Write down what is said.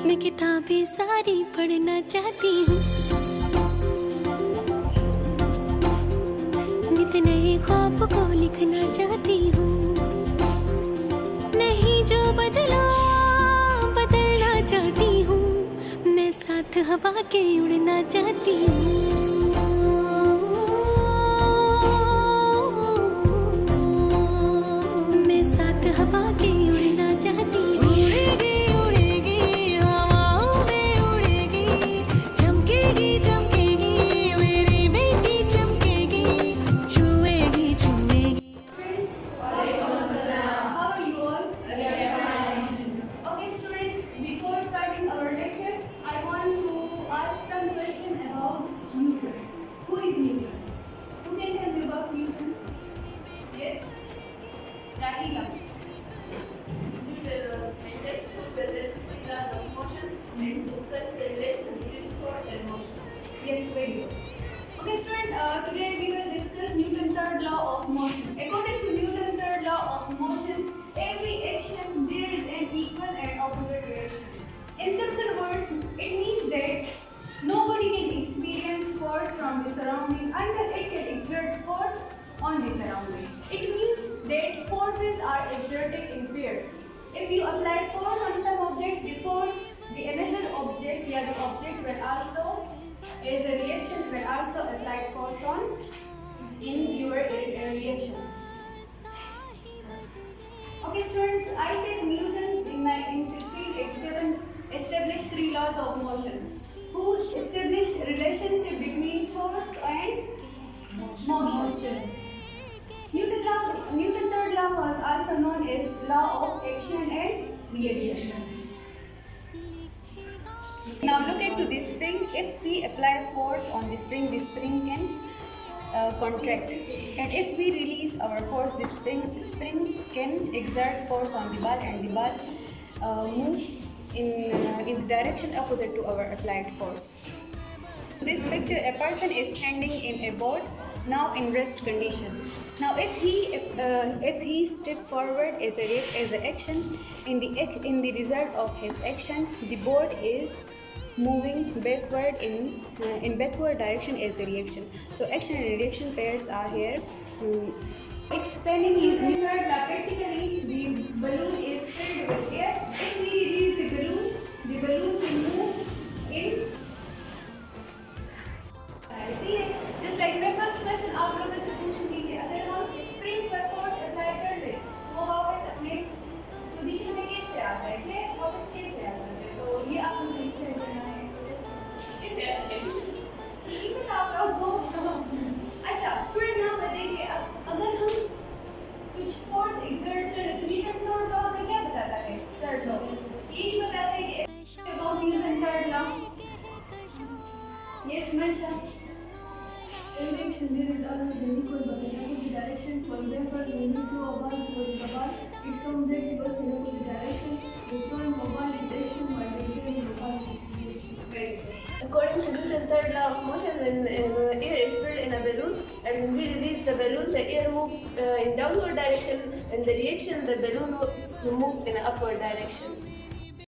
मैं किताबें सारी पढ़ना चाहती हूँ, नित नए ख्वाब को लिखना चाहती हूँ, नहीं जो बदला बदलना चाहती हूँ, मैं साथ हवा के उड़ना चाहती हूँ। मैं साथ हवा के उड़ना चाहती हूँ। उड़ेगी उड़ेगी हवाओं में उड़ेगी, चमकेगी चमकेगी मेरी बेटी चमकेगी, छुएगी छुएगी। How are you all? Okay, students, before starting our lecture, I want to ask some questions about Newton. Who is Newton? Who can tell me about Newton? Yes? Rahila. Newton was scientist who presented the laws of motion and discussed the relation between force and motion. Yes, very good. Okay, student, today we will discuss Newton's third law of motion. According to Newton's third law of motion, every action there is an equal and opposite reaction. In simple words, it means that nobody can experience force from the surrounding until it can exert force on the surrounding. It means that forces are exerted in pairs. If you apply force on some object, the another object, the other object will also, as a reaction, will also apply force on in your reaction. Okay, students, I said Newton in 1687 established three laws of motion. Who established relationship between force and motion? Newton's third law was also known as law of action and reaction. Now look at to this spring. If we apply force on the spring can contract, and if we release our force, the spring can exert force on the ball, and the ball move in the direction opposite to our applied force. This picture, a person is standing in a boat, now in rest condition. Now if he step forward as an action, in the result of his action, the board is moving backward in backward direction as a reaction. So action and reaction pairs are here. Explaining Newton's law, practically the balloon is filled with air. If we release the balloon will move in. See, just like my first question, आप लोगों से पूछूंगी कि अगर हम spring पर force apply कर ले वो वापस अपने पोजीशन में कैसे आ जाएंगे, वापस कैसे आ जाएंगे, तो ये आप लोगों को करना है। ये बताओ आप लोग। अच्छा, स्टूडेंट यहाँ पर देखिए, अगर हम कुछ फोर्स एक्सर्ट करें तो न्यूटन थर्ड लॉ हमें क्या बताता है? थर्ड लॉ ये बताता है कि about Newton third law. Yes मंशा। In reaction, there is always an equal but in opposite direction. For example, when you throw a ball towards the ball, it comes back to us in opposite direction. The throwing of ball is action while the returning of ball is reaction. According to Newton's third law of motion, when air is filled in a balloon and when we release the balloon, the air moves in downward direction, and the reaction, the balloon will move in an upward direction.